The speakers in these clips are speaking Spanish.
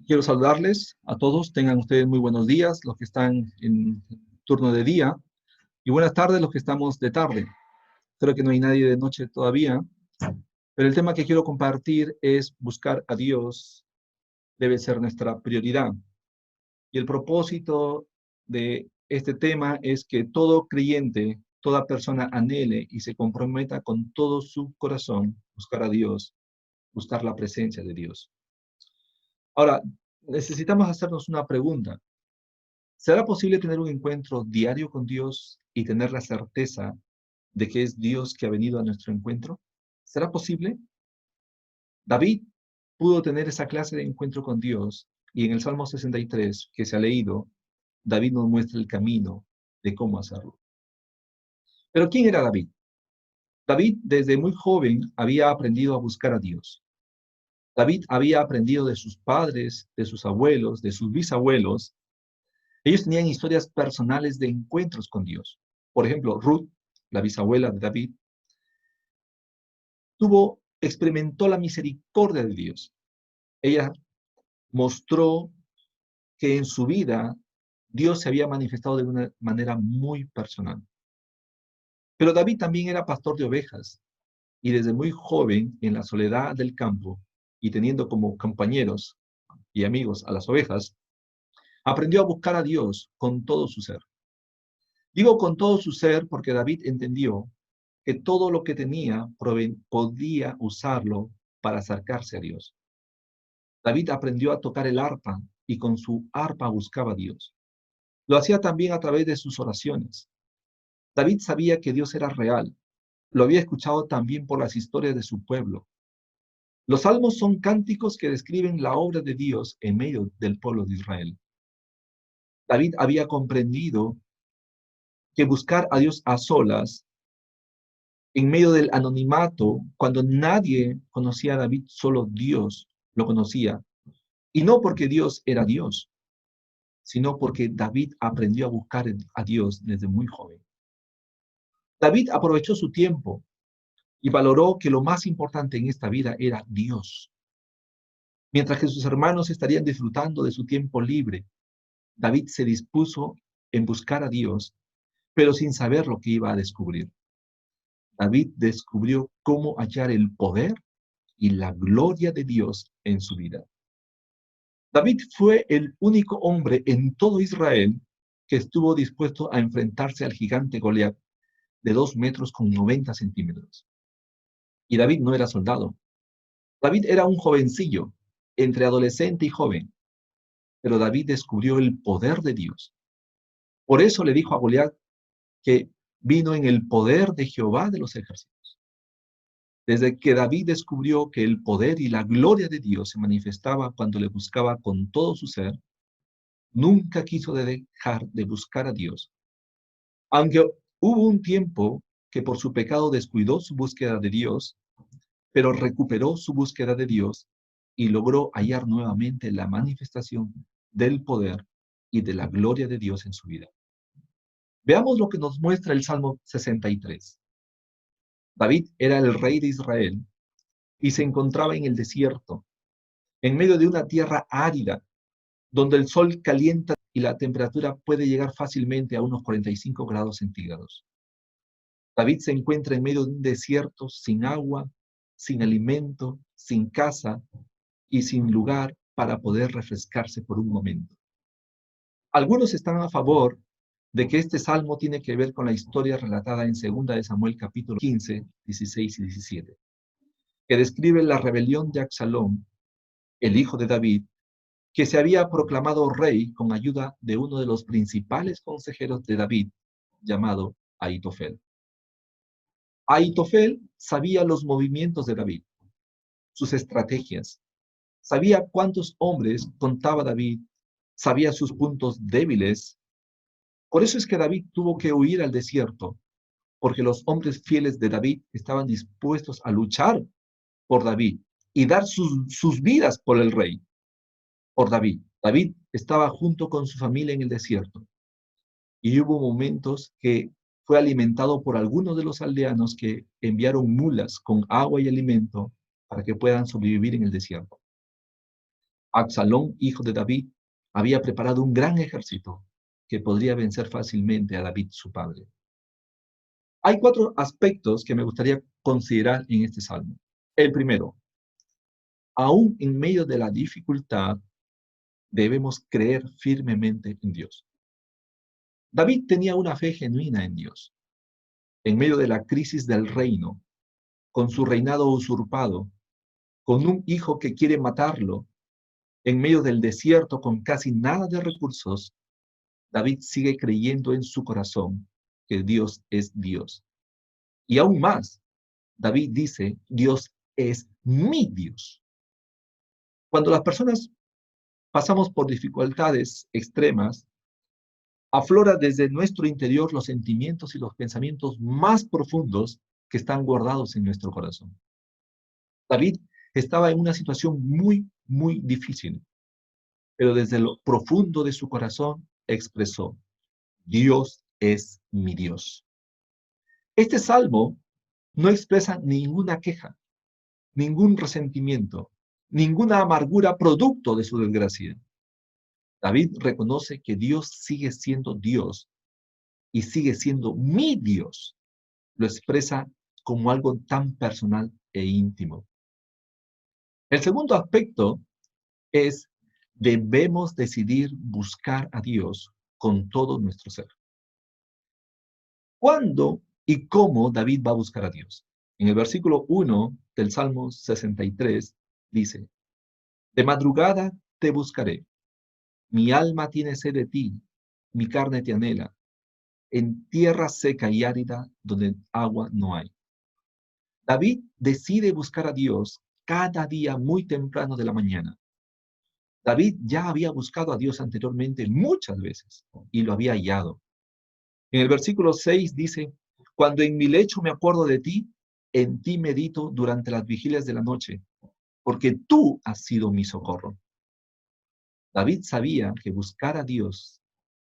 Quiero saludarles a todos, tengan ustedes muy buenos días, los que están en turno de día, y buenas tardes los que estamos de tarde. Creo que no hay nadie de noche todavía, pero el tema que quiero compartir es buscar a Dios, debe ser nuestra prioridad. Y el propósito de este tema es que todo creyente, toda persona anhele y se comprometa con todo su corazón buscar a Dios, buscar la presencia de Dios. Ahora, necesitamos hacernos una pregunta. ¿Será posible tener un encuentro diario con Dios y tener la certeza de que es Dios que ha venido a nuestro encuentro? ¿Será posible? David pudo tener esa clase de encuentro con Dios y en el Salmo 63 que se ha leído, David nos muestra el camino de cómo hacerlo. Pero ¿quién era David? David desde muy joven había aprendido a buscar a Dios. David había aprendido de sus padres, de sus abuelos, de sus bisabuelos. Ellos tenían historias personales de encuentros con Dios. Por ejemplo, Ruth, la bisabuela de David, experimentó la misericordia de Dios. Ella mostró que en su vida Dios se había manifestado de una manera muy personal. Pero David también era pastor de ovejas y desde muy joven, en la soledad del campo y teniendo como compañeros y amigos a las ovejas, aprendió a buscar a Dios con todo su ser. Digo con todo su ser porque David entendió que todo lo que tenía podía usarlo para acercarse a Dios. David aprendió a tocar el arpa y con su arpa buscaba a Dios. Lo hacía también a través de sus oraciones. David sabía que Dios era real. Lo había escuchado también por las historias de su pueblo. Los salmos son cánticos que describen la obra de Dios en medio del pueblo de Israel. David había comprendido que buscar a Dios a solas, en medio del anonimato, cuando nadie conocía a David, solo Dios lo conocía. Y no porque Dios era Dios, sino porque David aprendió a buscar a Dios desde muy joven. David aprovechó su tiempo y valoró que lo más importante en esta vida era Dios. Mientras que sus hermanos estarían disfrutando de su tiempo libre, David se dispuso en buscar a Dios, pero sin saber lo que iba a descubrir. David descubrió cómo hallar el poder y la gloria de Dios en su vida. David fue el único hombre en todo Israel que estuvo dispuesto a enfrentarse al gigante Goliat de 2 metros con 90 centímetros. Y David no era soldado. David era un jovencillo, entre adolescente y joven, pero David descubrió el poder de Dios. Por eso le dijo a Goliat que vino en el poder de Jehová de los ejércitos. Desde que David descubrió que el poder y la gloria de Dios se manifestaba cuando le buscaba con todo su ser, nunca quiso dejar de buscar a Dios. Aunque hubo un tiempo que por su pecado descuidó su búsqueda de Dios, pero recuperó su búsqueda de Dios y logró hallar nuevamente la manifestación del poder y de la gloria de Dios en su vida. Veamos lo que nos muestra el Salmo 63. David era el rey de Israel y se encontraba en el desierto, en medio de una tierra árida, donde el sol calienta y la temperatura puede llegar fácilmente a unos 45 grados centígrados. David se encuentra en medio de un desierto sin agua, sin alimento, sin casa y sin lugar para poder refrescarse por un momento. Algunos están a favor de que este salmo tiene que ver con la historia relatada en 2 de Samuel capítulo 15, 16 y 17, que describe la rebelión de Absalón, el hijo de David, que se había proclamado rey con ayuda de uno de los principales consejeros de David, llamado Ahitofel. Ahitofel sabía los movimientos de David, sus estrategias, sabía cuántos hombres contaba David, sabía sus puntos débiles. Por eso es que David tuvo que huir al desierto, porque los hombres fieles de David estaban dispuestos a luchar por David y dar sus vidas por el rey, por David. David estaba junto con su familia en el desierto y hubo momentos que fue alimentado por algunos de los aldeanos que enviaron mulas con agua y alimento para que puedan sobrevivir en el desierto. Absalón, hijo de David, había preparado un gran ejército que podría vencer fácilmente a David, su padre. Hay 4 aspectos que me gustaría considerar en este salmo. El primero, aún en medio de la dificultad, debemos creer firmemente en Dios. David tenía una fe genuina en Dios. En medio de la crisis del reino, con su reinado usurpado, con un hijo que quiere matarlo, en medio del desierto con casi nada de recursos, David sigue creyendo en su corazón que Dios es Dios. Y aún más, David dice, Dios es mi Dios. Cuando las personas pasamos por dificultades extremas, aflora desde nuestro interior los sentimientos y los pensamientos más profundos que están guardados en nuestro corazón. David estaba en una situación muy difícil, pero desde lo profundo de su corazón expresó, Dios es mi Dios. Este salmo no expresa ninguna queja, ningún resentimiento, ninguna amargura producto de su desgracia. David reconoce que Dios sigue siendo Dios y sigue siendo mi Dios. Lo expresa como algo tan personal e íntimo. El segundo aspecto es, debemos decidir buscar a Dios con todo nuestro ser. ¿Cuándo y cómo David va a buscar a Dios? En el versículo 1 del Salmo 63 dice, de madrugada te buscaré, mi alma tiene sed de ti, mi carne te anhela, en tierra seca y árida donde agua no hay. David decide buscar a Dios cada día muy temprano de la mañana. David ya había buscado a Dios anteriormente muchas veces y lo había hallado. En el versículo 6 dice, cuando en mi lecho me acuerdo de ti, en ti medito durante las vigilias de la noche, porque tú has sido mi socorro. David sabía que buscar a Dios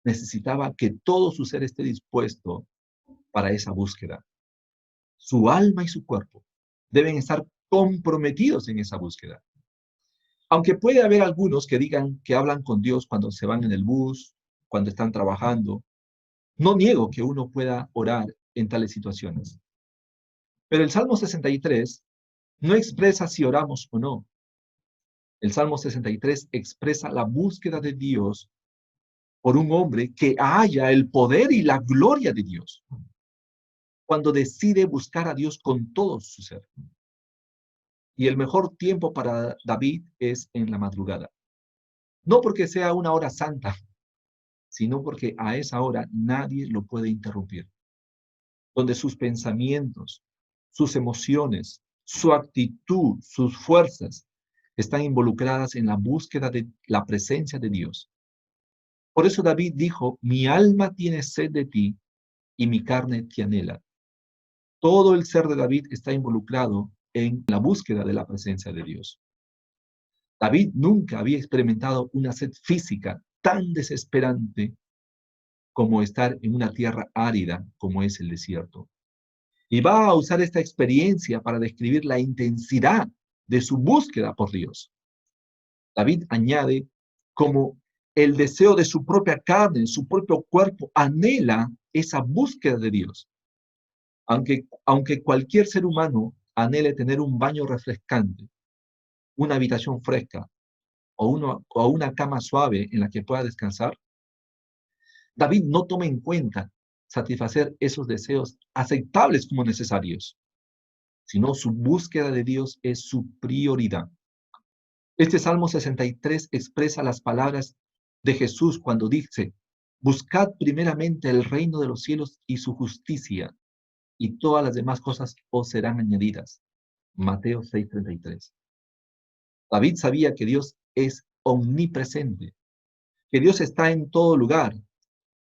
necesitaba que todo su ser esté dispuesto para esa búsqueda. Su alma y su cuerpo deben estar comprometidos en esa búsqueda. Aunque puede haber algunos que digan que hablan con Dios cuando se van en el bus, cuando están trabajando, no niego que uno pueda orar en tales situaciones. Pero el Salmo 63 no expresa si oramos o no. El Salmo 63 expresa la búsqueda de Dios por un hombre que halla el poder y la gloria de Dios, cuando decide buscar a Dios con todo su ser. Y el mejor tiempo para David es en la madrugada. No porque sea una hora santa, sino porque a esa hora nadie lo puede interrumpir. Donde sus pensamientos, sus emociones, su actitud, sus fuerzas están involucradas en la búsqueda de la presencia de Dios. Por eso David dijo, mi alma tiene sed de ti y mi carne te anhela. Todo el ser de David está involucrado en la búsqueda de la presencia de Dios. David nunca había experimentado una sed física tan desesperante como estar en una tierra árida como es el desierto. Y va a usar esta experiencia para describir la intensidad de su búsqueda por Dios. David añade como el deseo de su propia carne, su propio cuerpo, anhela esa búsqueda de Dios. Aunque cualquier ser humano anhele tener un baño refrescante, una habitación fresca o una cama suave en la que pueda descansar, David no toma en cuenta satisfacer esos deseos aceptables como necesarios, sino su búsqueda de Dios es su prioridad. Este Salmo 63 expresa las palabras de Jesús cuando dice, buscad primeramente el reino de los cielos y su justicia, y todas las demás cosas os serán añadidas. Mateo 6:33. David sabía que Dios es omnipresente, que Dios está en todo lugar,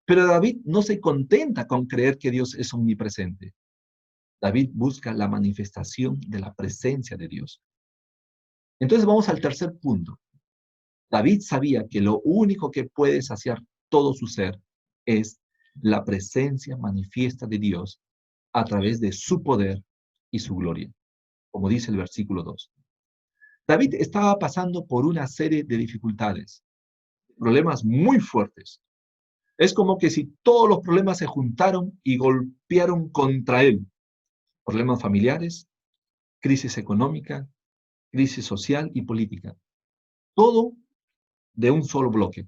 pero David no se contenta con creer que Dios es omnipresente. David busca la manifestación de la presencia de Dios. Entonces vamos al tercer punto. David sabía que lo único que puede saciar todo su ser es la presencia manifiesta de Dios a través de su poder y su gloria, como dice el versículo 2. David estaba pasando por una serie de dificultades, problemas muy fuertes. Es como que si todos los problemas se juntaron y golpearon contra él. Problemas familiares, crisis económica, crisis social y política. Todo de un solo bloque.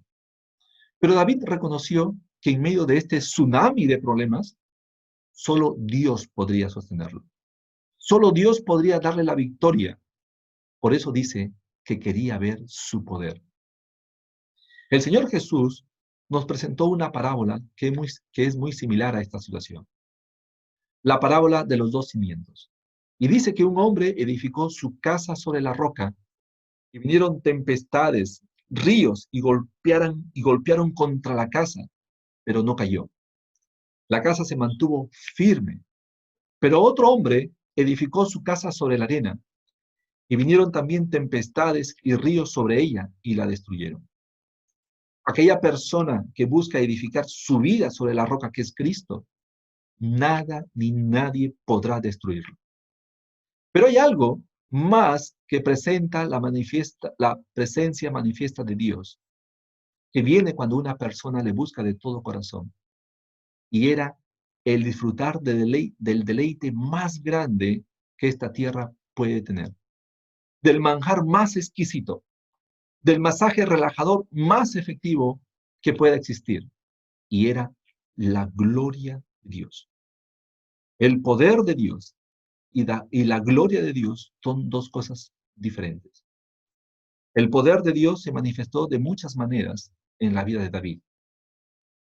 Pero David reconoció que en medio de este tsunami de problemas, solo Dios podría sostenerlo. Solo Dios podría darle la victoria. Por eso dice que quería ver su poder. El Señor Jesús nos presentó una parábola que es muy similar a esta situación. La parábola de los dos cimientos. Y dice que un hombre edificó su casa sobre la roca y vinieron tempestades, ríos y golpearon contra la casa, pero no cayó. La casa se mantuvo firme. Pero otro hombre edificó su casa sobre la arena y vinieron también tempestades y ríos sobre ella y la destruyeron. Aquella persona que busca edificar su vida sobre la roca que es Cristo, nada ni nadie podrá destruirlo. Pero hay algo más que presenta la presencia manifiesta de Dios, que viene cuando una persona le busca de todo corazón. Y era el disfrutar del deleite más grande que esta tierra puede tener, del manjar más exquisito, del masaje relajador más efectivo que pueda existir. Y era la gloria de Dios. El poder de Dios y la gloria de Dios son dos cosas diferentes. El poder de Dios se manifestó de muchas maneras en la vida de David,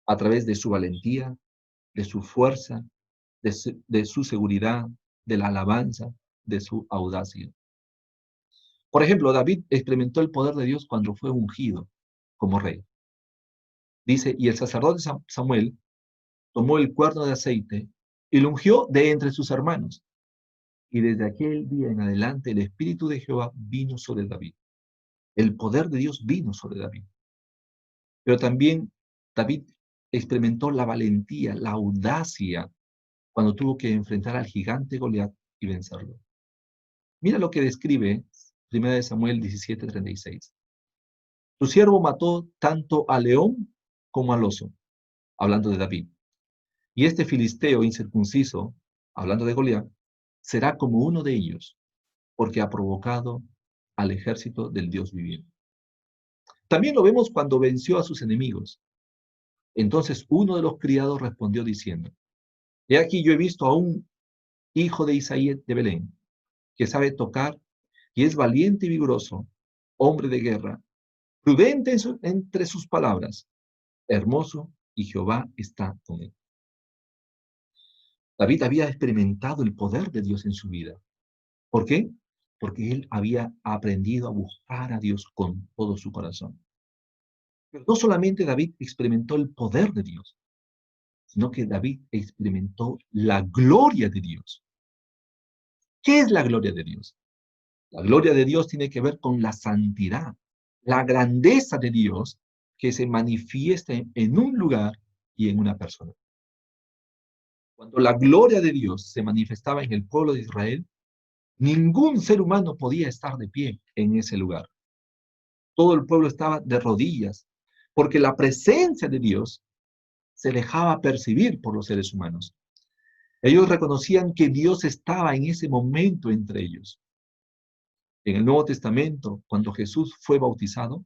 a través de su valentía, de su fuerza, de su seguridad, de la alabanza, de su audacia. Por ejemplo, David experimentó el poder de Dios cuando fue ungido como rey. Dice, y el sacerdote Samuel tomó el cuerno de aceite y lo ungió de entre sus hermanos. Y desde aquel día en adelante el Espíritu de Jehová vino sobre David. El poder de Dios vino sobre David. Pero también David experimentó la valentía, la audacia, cuando tuvo que enfrentar al gigante Goliat y vencerlo. Mira lo que describe 1 Samuel 17:36. Tu siervo mató tanto al león como al oso, hablando de David. Y este filisteo incircunciso, hablando de Goliat, será como uno de ellos, porque ha provocado al ejército del Dios viviente. También lo vemos cuando venció a sus enemigos. Entonces uno de los criados respondió diciendo, he aquí yo he visto a un hijo de Isaí de Belén, que sabe tocar y es valiente y vigoroso, hombre de guerra, prudente entre sus palabras, hermoso, y Jehová está con él. David había experimentado el poder de Dios en su vida. ¿Por qué? Porque él había aprendido a buscar a Dios con todo su corazón. Pero no solamente David experimentó el poder de Dios, sino que David experimentó la gloria de Dios. ¿Qué es la gloria de Dios? La gloria de Dios tiene que ver con la santidad, la grandeza de Dios que se manifiesta en un lugar y en una persona. Cuando la gloria de Dios se manifestaba en el pueblo de Israel, ningún ser humano podía estar de pie en ese lugar. Todo el pueblo estaba de rodillas, porque la presencia de Dios se dejaba percibir por los seres humanos. Ellos reconocían que Dios estaba en ese momento entre ellos. En el Nuevo Testamento, cuando Jesús fue bautizado,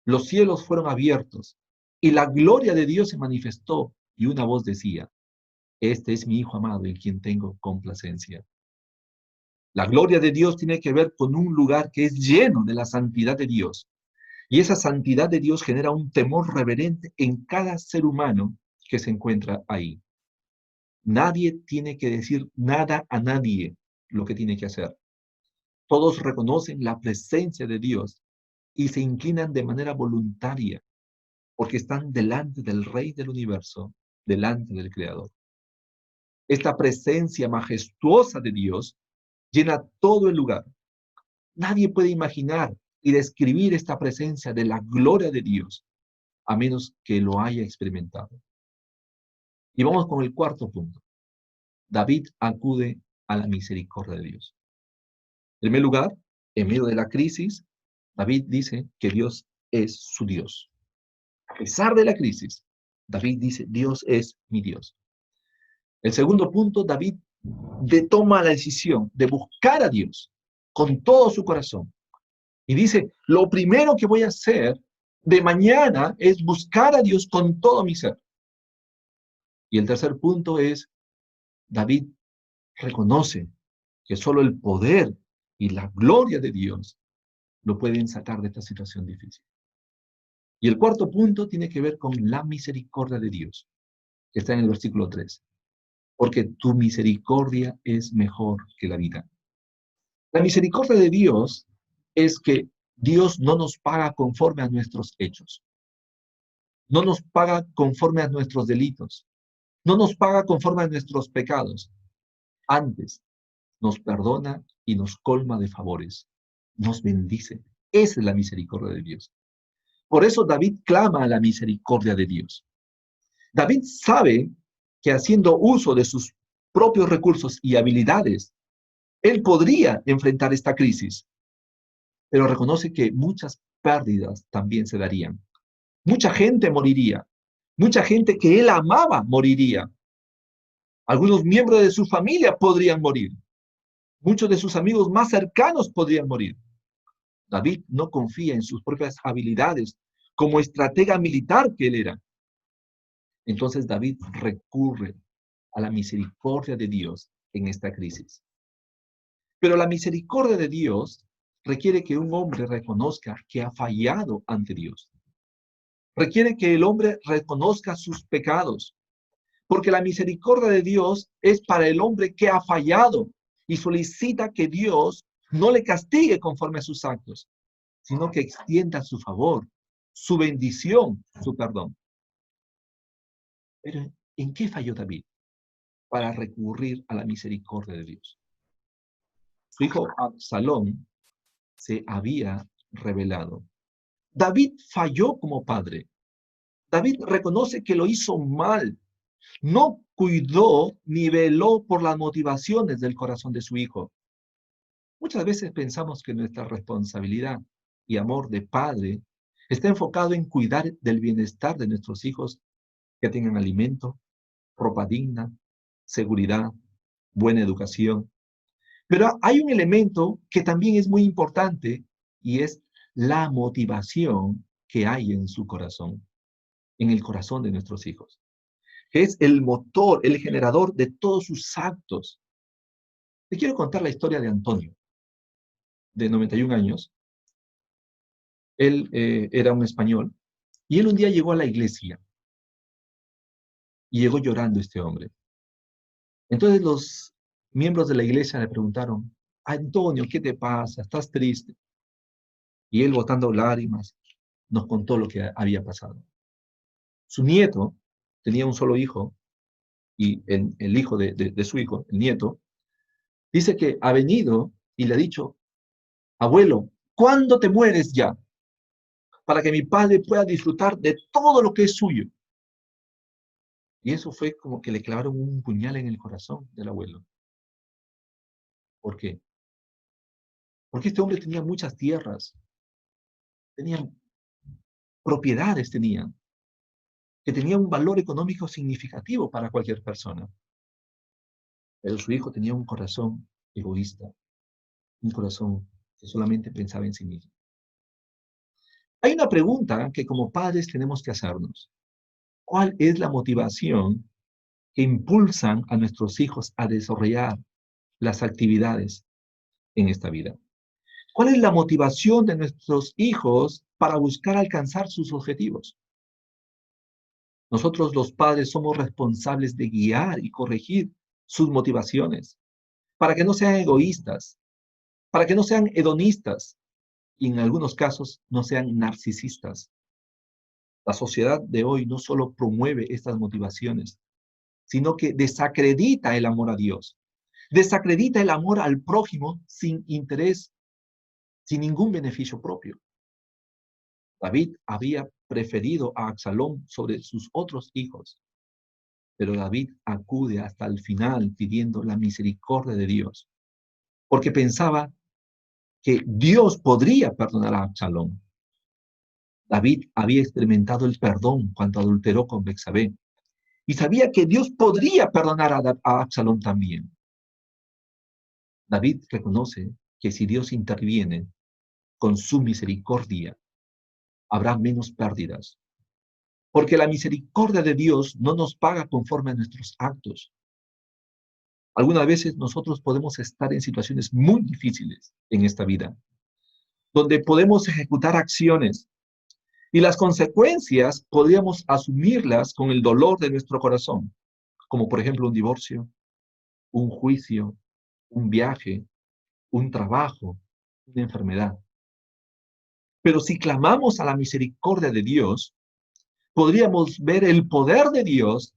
los cielos fueron abiertos y la gloria de Dios se manifestó y una voz decía, este es mi Hijo amado en quien tengo complacencia. La gloria de Dios tiene que ver con un lugar que es lleno de la santidad de Dios. Y esa santidad de Dios genera un temor reverente en cada ser humano que se encuentra ahí. Nadie tiene que decir nada a nadie lo que tiene que hacer. Todos reconocen la presencia de Dios y se inclinan de manera voluntaria porque están delante del Rey del universo, delante del Creador. Esta presencia majestuosa de Dios llena todo el lugar. Nadie puede imaginar y describir esta presencia de la gloria de Dios a menos que lo haya experimentado. Y vamos con el cuarto punto. David acude a la misericordia de Dios. En primer lugar, En medio de la crisis, David dice que Dios es su Dios. A pesar de la crisis, David dice, Dios es mi Dios. El segundo punto, David toma la decisión de buscar a Dios con todo su corazón. Y dice, lo primero que voy a hacer de mañana es buscar a Dios con todo mi ser. Y el tercer punto es, David reconoce que solo el poder y la gloria de Dios lo pueden sacar de esta situación difícil. Y el cuarto punto tiene que ver con la misericordia de Dios, que está en el versículo 3. Porque tu misericordia es mejor que la vida. La misericordia de Dios es que Dios no nos paga conforme a nuestros hechos. No nos paga conforme a nuestros delitos. No nos paga conforme a nuestros pecados. Antes, nos perdona y nos colma de favores. Nos bendice. Esa es la misericordia de Dios. Por eso David clama a la misericordia de Dios. David sabe que haciendo uso de sus propios recursos y habilidades, él podría enfrentar esta crisis, pero reconoce que muchas pérdidas también se darían. Mucha gente moriría. Mucha gente que él amaba moriría. Algunos miembros de su familia podrían morir. Muchos de sus amigos más cercanos podrían morir. David no confía en sus propias habilidades como estratega militar que él era. Entonces David recurre a la misericordia de Dios en esta crisis. Pero la misericordia de Dios requiere que un hombre reconozca que ha fallado ante Dios. Requiere que el hombre reconozca sus pecados, porque la misericordia de Dios es para el hombre que ha fallado y solicita que Dios no le castigue conforme a sus actos, sino que extienda su favor, su bendición, su perdón. Pero ¿en qué falló David para recurrir a la misericordia de Dios? Su hijo Absalón se había rebelado. David falló como padre. David reconoce que lo hizo mal. No cuidó ni veló por las motivaciones del corazón de su hijo. Muchas veces pensamos que nuestra responsabilidad y amor de padre está enfocado en cuidar del bienestar de nuestros hijos, que tengan alimento, ropa digna, seguridad, buena educación. Pero hay un elemento que también es muy importante y es la motivación que hay en su corazón, en el corazón de nuestros hijos. Es el motor, el generador de todos sus actos. Te quiero contar la historia de Antonio, de 91 años. Él era un español y él un día llegó a la iglesia y llegó llorando este hombre. Entonces los miembros de la iglesia le preguntaron, Antonio, ¿qué te pasa? ¿Estás triste? Y él, botando lágrimas, nos contó lo que había pasado. Su nieto tenía un solo hijo y el hijo de su hijo, el nieto, dice que ha venido y le ha dicho, abuelo, ¿cuándo te mueres ya? Para que mi padre pueda disfrutar de todo lo que es suyo. Y eso fue como que le clavaron un puñal en el corazón del abuelo. ¿Por qué? Porque este hombre tenía muchas tierras, tenía propiedades, que tenían un valor económico significativo para cualquier persona. Pero su hijo tenía un corazón egoísta, un corazón que solamente pensaba en sí mismo. Hay una pregunta que como padres tenemos que hacernos. ¿Cuál es la motivación que impulsan a nuestros hijos a desarrollar las actividades en esta vida? ¿Cuál es la motivación de nuestros hijos para buscar alcanzar sus objetivos? Nosotros los padres somos responsables de guiar y corregir sus motivaciones para que no sean egoístas, para que no sean hedonistas y en algunos casos no sean narcisistas. La sociedad de hoy no solo promueve estas motivaciones, sino que desacredita el amor a Dios, desacredita el amor al prójimo sin interés, sin ningún beneficio propio. David había preferido a Absalón sobre sus otros hijos, pero David acude hasta el final pidiendo la misericordia de Dios, porque pensaba que Dios podría perdonar a Absalón. David había experimentado el perdón cuando adulteró con Betsabé y sabía que Dios podría perdonar a Absalón también. David reconoce que si Dios interviene con su misericordia, habrá menos pérdidas, porque la misericordia de Dios no nos paga conforme a nuestros actos. Algunas veces nosotros podemos estar en situaciones muy difíciles en esta vida, donde podemos ejecutar acciones y las consecuencias podríamos asumirlas con el dolor de nuestro corazón, como por ejemplo un divorcio, un juicio, un viaje, un trabajo, una enfermedad. Pero si clamamos a la misericordia de Dios, podríamos ver el poder de Dios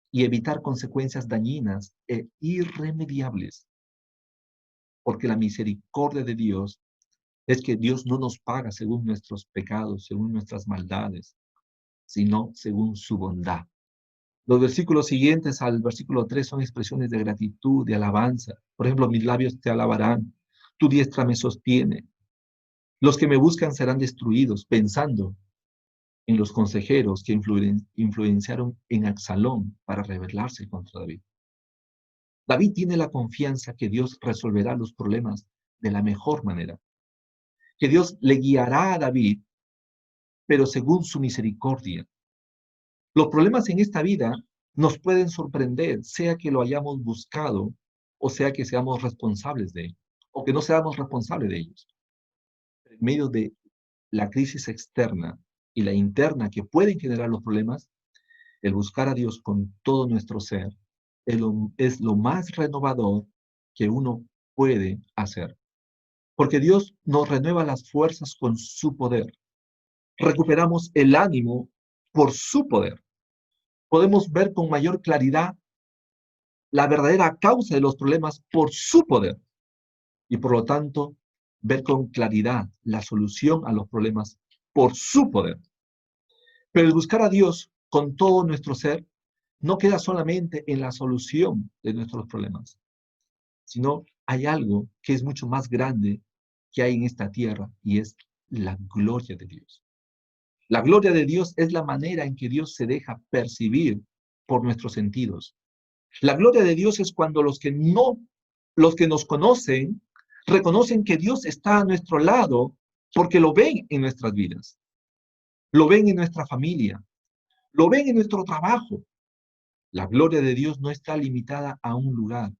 y evitar consecuencias dañinas e irremediables. Porque la misericordia de Dios es que Dios no nos paga según nuestros pecados, según nuestras maldades, sino según su bondad. Los versículos siguientes al versículo 3 son expresiones de gratitud, de alabanza. Por ejemplo, mis labios te alabarán, tu diestra me sostiene. Los que me buscan serán destruidos, pensando en los consejeros que influenciaron en Absalón para rebelarse contra David. David tiene la confianza que Dios resolverá los problemas de la mejor manera, que Dios le guiará a David, pero según su misericordia. Los problemas en esta vida nos pueden sorprender, sea que lo hayamos buscado o sea que seamos responsables de ellos, o que no seamos responsables de ellos. En medio de la crisis externa y la interna que pueden generar los problemas, el buscar a Dios con todo nuestro ser es lo más renovador que uno puede hacer. Porque Dios nos renueva las fuerzas con su poder. Recuperamos el ánimo por su poder. Podemos ver con mayor claridad la verdadera causa de los problemas por su poder. Y por lo tanto, ver con claridad la solución a los problemas por su poder. Pero el buscar a Dios con todo nuestro ser no queda solamente en la solución de nuestros problemas, sino hay algo que es mucho más grande que hay en esta tierra y es la gloria de Dios. La gloria de Dios es la manera en que Dios se deja percibir por nuestros sentidos. La gloria de Dios es cuando los que nos conocen, reconocen que Dios está a nuestro lado porque lo ven en nuestras vidas, lo ven en nuestra familia, lo ven en nuestro trabajo. La gloria de Dios no está limitada a un lugar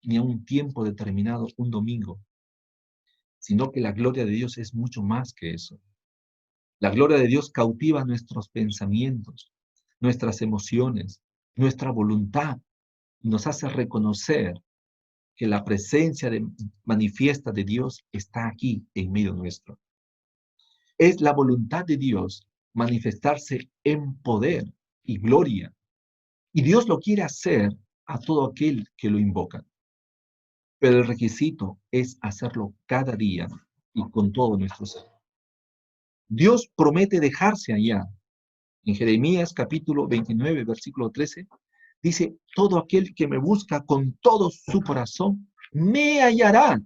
ni a un tiempo determinado, un domingo, sino que la gloria de Dios es mucho más que eso. La gloria de Dios cautiva nuestros pensamientos, nuestras emociones, nuestra voluntad, y nos hace reconocer que la presencia manifiesta de Dios está aquí en medio nuestro. Es la voluntad de Dios manifestarse en poder y gloria. Y Dios lo quiere hacer a todo aquel que lo invoca. Pero el requisito es hacerlo cada día y con todo nuestro ser. Dios promete dejarse allá. En Jeremías capítulo 29, versículo 13, dice, todo aquel que me busca con todo su corazón, me hallará.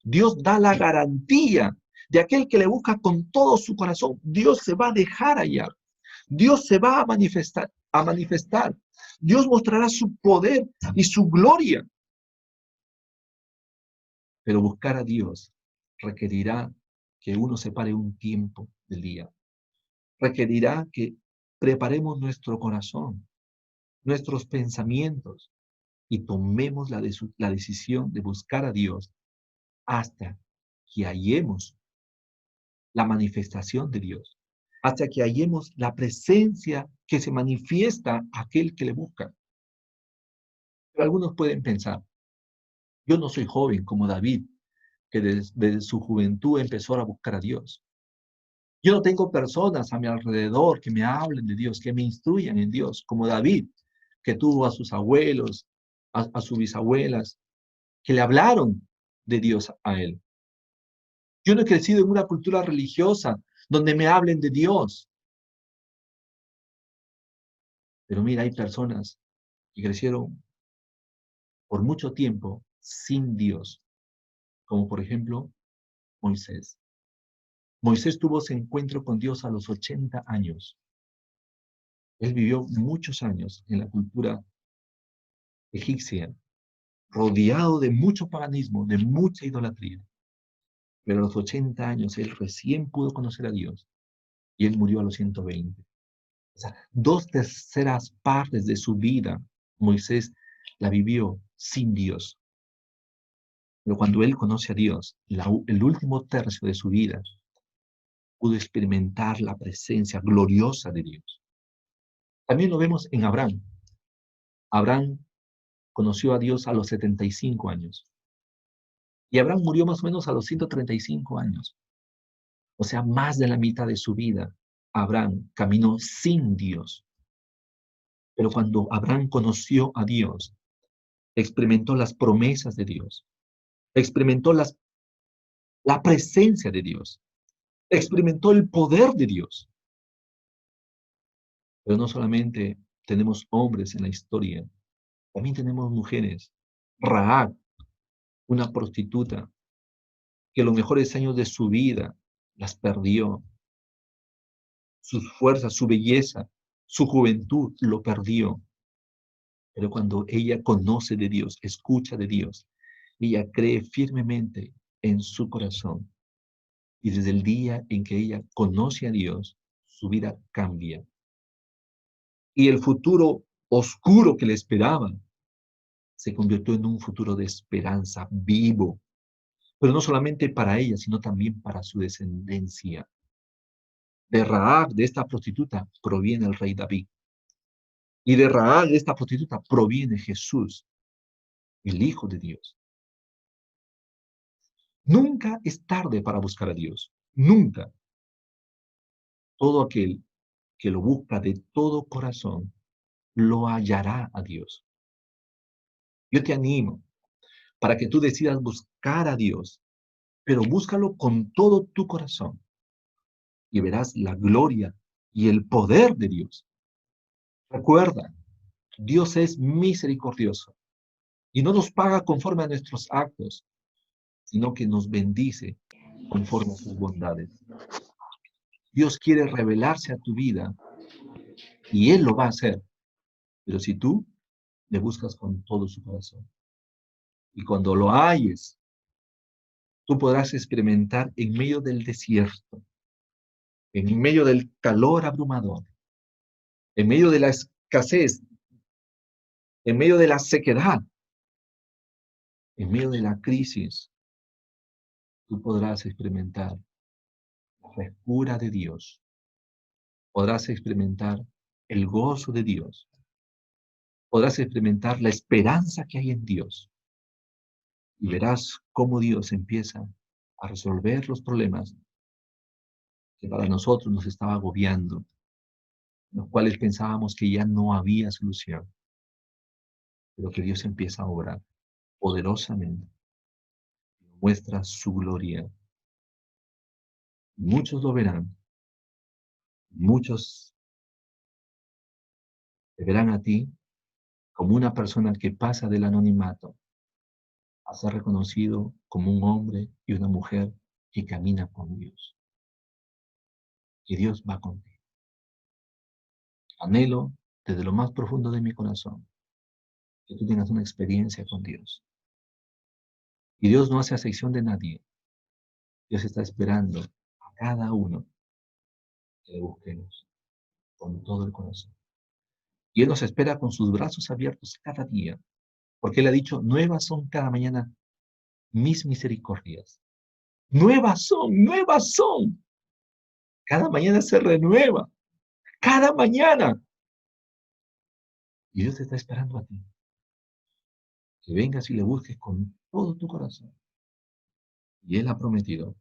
Dios da la garantía de aquel que le busca con todo su corazón. Dios se va a dejar hallar. Dios se va a manifestar, a manifestar. Dios mostrará su poder y su gloria. Pero buscar a Dios requerirá que uno separe un tiempo del día. Requerirá que preparemos nuestro corazón, nuestros pensamientos y tomemos la decisión de buscar a Dios hasta que hallemos la manifestación de Dios, hasta que hallemos la presencia que se manifiesta a aquel que le busca. Pero algunos pueden pensar, yo no soy joven como David, que desde su juventud empezó a buscar a Dios. Yo no tengo personas a mi alrededor que me hablen de Dios, que me instruyan en Dios, como David, que tuvo a sus abuelos, a sus bisabuelas, que le hablaron de Dios a él. Yo no he crecido en una cultura religiosa donde me hablen de Dios. Pero mira, hay personas que crecieron por mucho tiempo sin Dios, como por ejemplo Moisés. Moisés tuvo ese encuentro con Dios a los 80 años. Él vivió muchos años en la cultura egipcia, rodeado de mucho paganismo, de mucha idolatría. Pero a los 80 años él recién pudo conocer a Dios y él murió a los 120. O sea, 2/3 partes de su vida, Moisés la vivió sin Dios. Pero cuando él conoce a Dios, el último tercio de su vida, pudo experimentar la presencia gloriosa de Dios. También lo vemos en Abraham. Abraham conoció a Dios a los 75 años. Y Abraham murió más o menos a los 135 años. O sea, más de la mitad de su vida, Abraham caminó sin Dios. Pero cuando Abraham conoció a Dios, experimentó las promesas de Dios, experimentó la presencia de Dios, experimentó el poder de Dios. Pero no solamente tenemos hombres en la historia, también tenemos mujeres. Rahab, una prostituta, que los mejores años de su vida las perdió. Sus fuerzas, su belleza, su juventud lo perdió. Pero cuando ella conoce de Dios, escucha de Dios, ella cree firmemente en su corazón. Y desde el día en que ella conoce a Dios, su vida cambia. Y el futuro oscuro que le esperaba se convirtió en un futuro de esperanza vivo. Pero no solamente para ella, sino también para su descendencia. De Rahab, de esta prostituta, proviene el rey David. Y de Rahab, de esta prostituta, proviene Jesús, el Hijo de Dios. Nunca es tarde para buscar a Dios. Nunca. Todo aquel que lo busca de todo corazón, lo hallará a Dios. Yo te animo para que tú decidas buscar a Dios, pero búscalo con todo tu corazón y verás la gloria y el poder de Dios. Recuerda, Dios es misericordioso y no nos paga conforme a nuestros actos, sino que nos bendice conforme a sus bondades. Dios quiere revelarse a tu vida y Él lo va a hacer, pero si tú le buscas con todo su corazón. Y cuando lo halles, tú podrás experimentar en medio del desierto, en medio del calor abrumador, en medio de la escasez, en medio de la sequedad, en medio de la crisis, tú podrás experimentar la frescura de Dios, podrás experimentar el gozo de Dios, podrás experimentar la esperanza que hay en Dios y verás cómo Dios empieza a resolver los problemas que para nosotros nos estaba agobiando, los cuales pensábamos que ya no había solución, pero que Dios empieza a obrar poderosamente, muestra su gloria. Muchos lo verán, muchos te verán a ti como una persona que pasa del anonimato a ser reconocido como un hombre y una mujer que camina con Dios. Que Dios va contigo. Anhelo desde lo más profundo de mi corazón que tú tengas una experiencia con Dios. Y Dios no hace acepción de nadie. Dios está esperando a cada uno que le busquemos con todo el corazón. Y Él nos espera con sus brazos abiertos cada día, porque Él ha dicho, nuevas son cada mañana mis misericordias. Nuevas son, nuevas son. Cada mañana se renueva, cada mañana. Y Dios te está esperando a ti, que vengas y le busques con todo tu corazón. Y Él ha prometido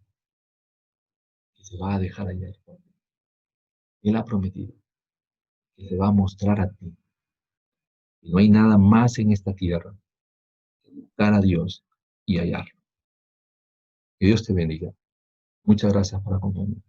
que se va a dejar hallar por ti. Él ha prometido que se va a mostrar a ti. Y no hay nada más en esta tierra que buscar a Dios y hallarlo. Que Dios te bendiga. Muchas gracias por acompañarme.